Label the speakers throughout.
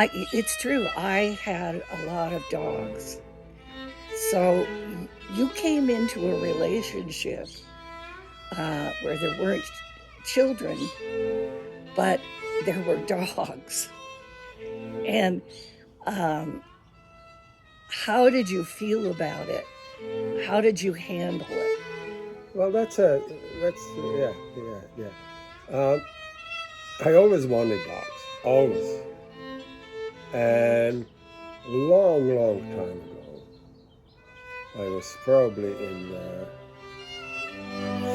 Speaker 1: It's true. I had a lot of dogs. So you came into a relationship where there weren't children, but there were dogs. And how did you feel about it? How did you handle it?
Speaker 2: Well, yeah. I always wanted dogs, always. And long time ago, I was probably in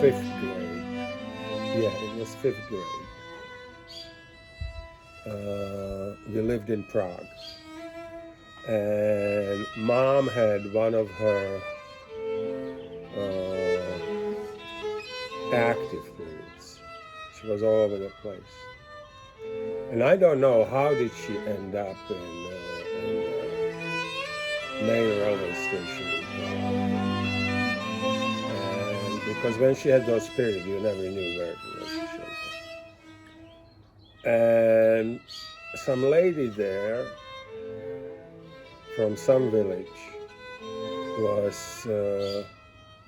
Speaker 2: fifth grade. Yeah, it was fifth grade. We lived in Prague, and Mom had one of her active periods. She was all over the place. And I don't know how did she end up in main railway station. And because when she had those periods, you never knew where she was. And some lady there from some village was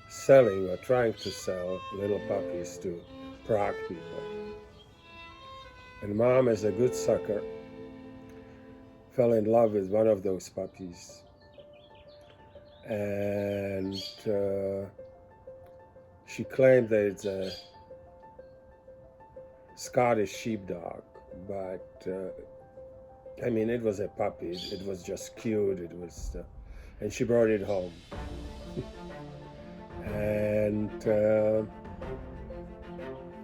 Speaker 2: selling or trying to sell little puppies to Prague people. And Mom, as a good sucker, fell in love with one of those puppies. And she claimed that it's a Scottish sheepdog, but I mean, it was a puppy. It was just cute. It was, and she brought it home. And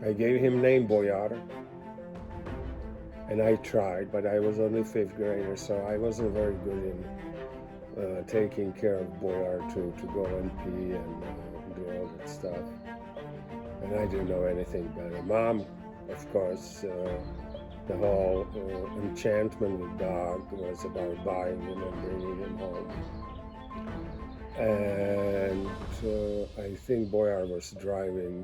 Speaker 2: I gave him name Boyar. And I tried, but I was only fifth grader, so I wasn't very good in taking care of Boyar to go and pee and do all that stuff. And I didn't know anything better. Mom, of course, the whole enchantment with dog was about buying him and bringing him home. And I think Boyar was driving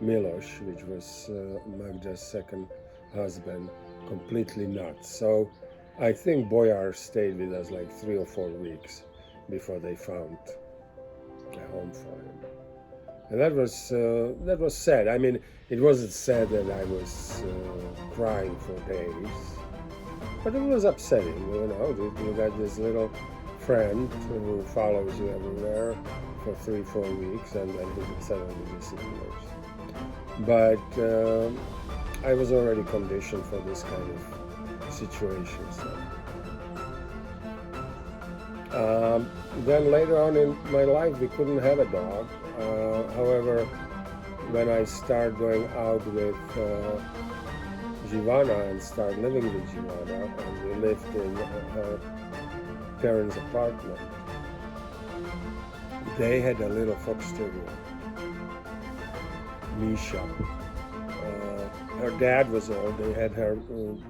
Speaker 2: Milos, which was Magda's second husband, completely nuts. So I think Boyar stayed with us like 3 or 4 weeks before they found a home for him. And that was sad. I mean, it wasn't sad that I was crying for days, but it was upsetting, you know. You got this little friend who follows you everywhere for 3-4 weeks, and then he suddenly disappears. But I was already conditioned for this kind of situations. Then later on in my life, we couldn't have a dog. However, when I started going out with Zhivana and started living with Zhivana, and we lived in her parents' apartment, they had a little fox terrier, Misha. Her dad was old. They had her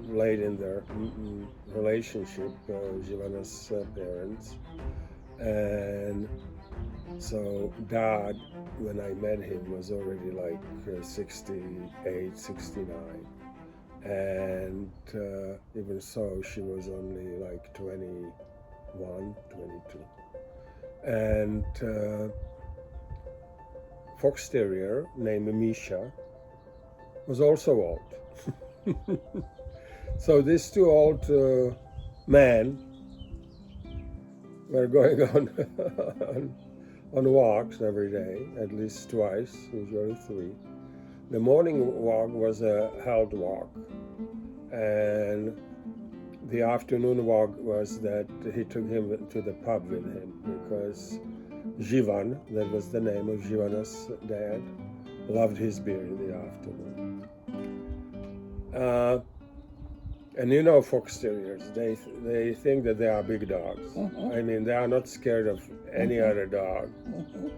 Speaker 2: late in their relationship, Zhivana's parents. And so Dad, when I met him, was already like 68, 69. And even so, she was only like 21, 22. And fox terrier named Misha was also old. So these two old men were going on walks every day, at least twice, usually 3. The morning walk was a held walk, and the afternoon walk was that he took him to the pub with him, because Jivan, that was the name of Jivana's dad, loved his beer in the afternoon. And you know fox terriers, they think that they are big dogs.
Speaker 1: Mm-hmm.
Speaker 2: I mean, they are not scared of any other dog.
Speaker 1: Mm-hmm.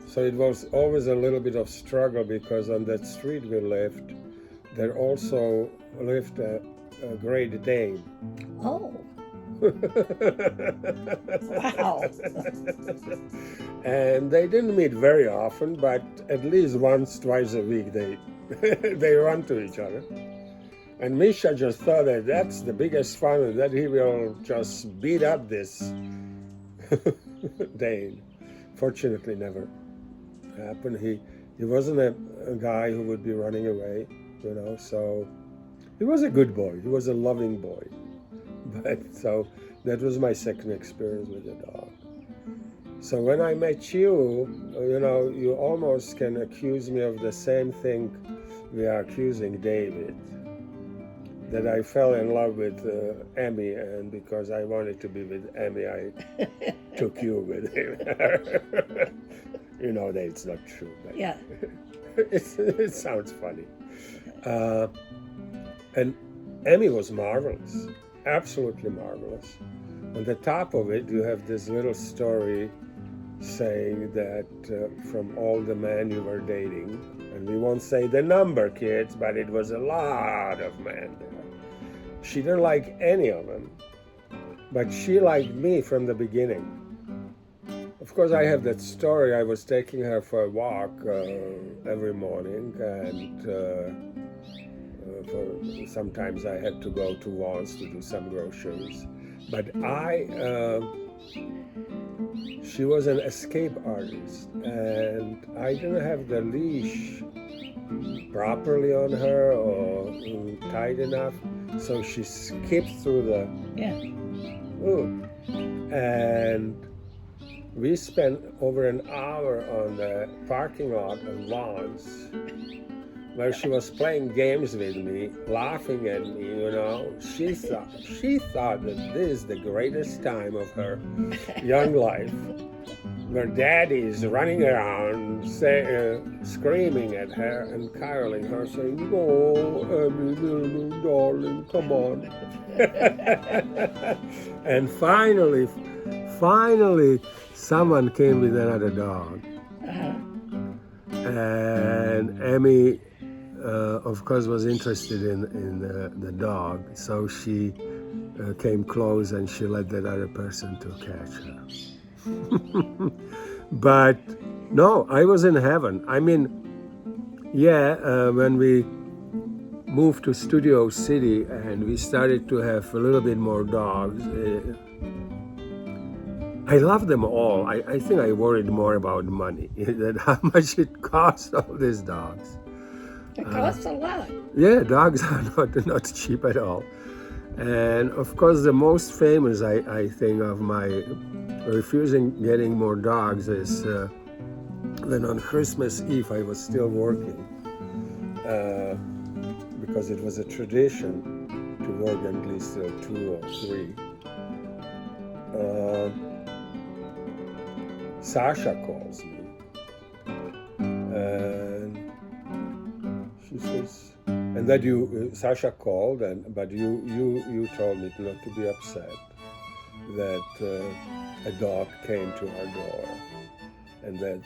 Speaker 2: So it was always a little bit of struggle, because on that street we lived, there also lived a Great Dane.
Speaker 1: Oh. Wow.
Speaker 2: And they didn't meet very often, but at least once, twice a week they they run to each other. And Misha just thought that that's the biggest fun, and that he will just beat up this Dane. Fortunately, never happened. He wasn't a guy who would be running away, so he was a good boy. He was a loving boy. But so that was my second experience with a dog. So when I met you, you almost can accuse me of the same thing we are accusing David, that I fell in love with Emmy, and because I wanted to be with Emmy, I took you with him. You know that it's not true, but
Speaker 1: Yeah.
Speaker 2: it sounds funny. And Emmy was marvelous, absolutely marvelous. On the top of it, you have this little story saying that from all the men you were dating, and we won't say the number, kids, but it was a lot of men there. She didn't like any of them, but she liked me from the beginning. Of course, I have that story. I was taking her for a walk every morning, and sometimes I had to go to Vaughn's to do some groceries. But she was an escape artist, and I didn't have the leash properly on her or tight enough, so she skipped through the and we spent over an hour on the parking lot of Vaughn's, where she was playing games with me, laughing at me, She thought that this is the greatest time of her young life, where daddy is running around screaming at her and caroling her, saying, "Oh, Emmy, little darling, come on." And finally, someone came with another dog. And Emmy, of course, was interested in the dog, so she came close and she let that other person to catch her. But no, I was in heaven. I mean, when we moved to Studio City and we started to have a little bit more dogs, I love them all. I think I worried more about money, that how much it costs, all these dogs.
Speaker 1: It costs a lot.
Speaker 2: Yeah, dogs are not cheap at all. And of course, the most famous, I think, of my refusing getting more dogs is when on Christmas Eve I was still working, because it was a tradition to work at least 2 or 3. Sasha calls me, and she says, and that Sasha called, but you told me not to be upset, that a dog came to our door, and that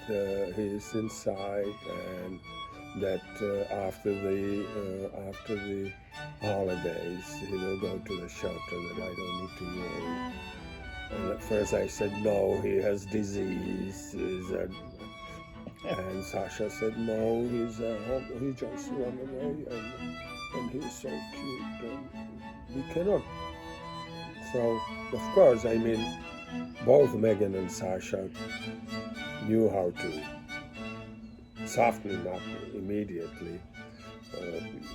Speaker 2: he is inside, and that after the holidays he will go to the shelter, that I don't need to worry. And at first I said, no, he has disease. And Sasha said, no, he just ran away, and he's so cute, and we cannot. So, of course, I mean, both Megan and Sasha knew how to soften him up immediately.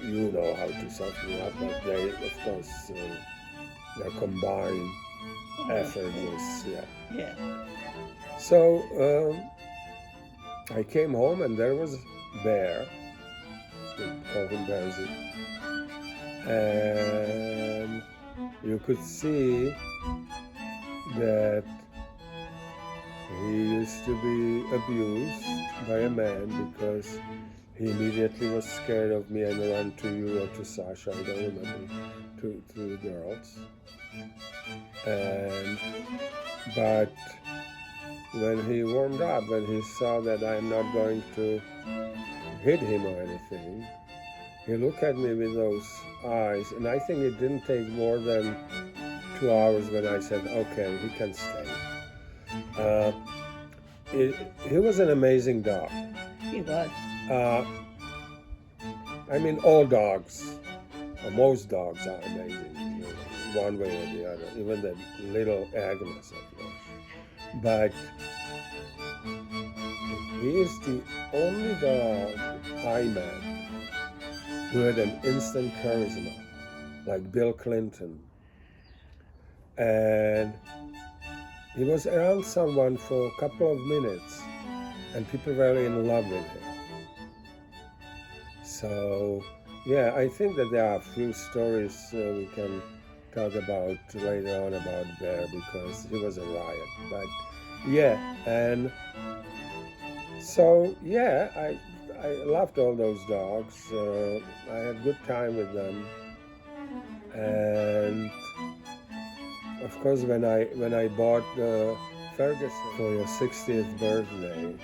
Speaker 2: You know how to soften him up, but they, of course, their combined effort was, So I came home, and there was Bear, we call him Bearsy, and you could see that he used to be abused by a man, because he immediately was scared of me and ran to you or to Sasha, I don't remember, to the girls. But when he warmed up, when he saw that I'm not going to hit him or anything, he looked at me with those eyes, and I think it didn't take more than 2 hours when I said, okay, he can stay. He was an amazing dog.
Speaker 1: He was.
Speaker 2: I mean, all dogs Most dogs are amazing, one way or the other. Even the little Agnes, of course. But he is the only dog I met who had an instant charisma, like Bill Clinton. And he was around someone for a couple of minutes, and people were in love with him. So, yeah, I think that there are a few stories we can talk about later on about Bear, because he was a riot. But yeah, and so yeah, I loved all those dogs. I had a good time with them, and of course, when I bought Ferguson for your 60th birthday,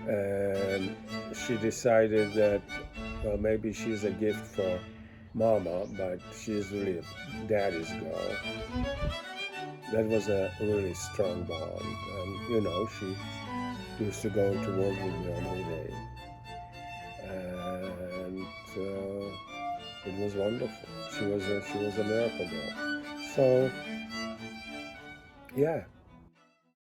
Speaker 2: and she decided that, well, maybe she's a gift for Mama, but she's really a daddy's girl. That was a really strong bond, and she used to go to work with me on holiday, and it was wonderful. She was a miracle girl. So, yeah,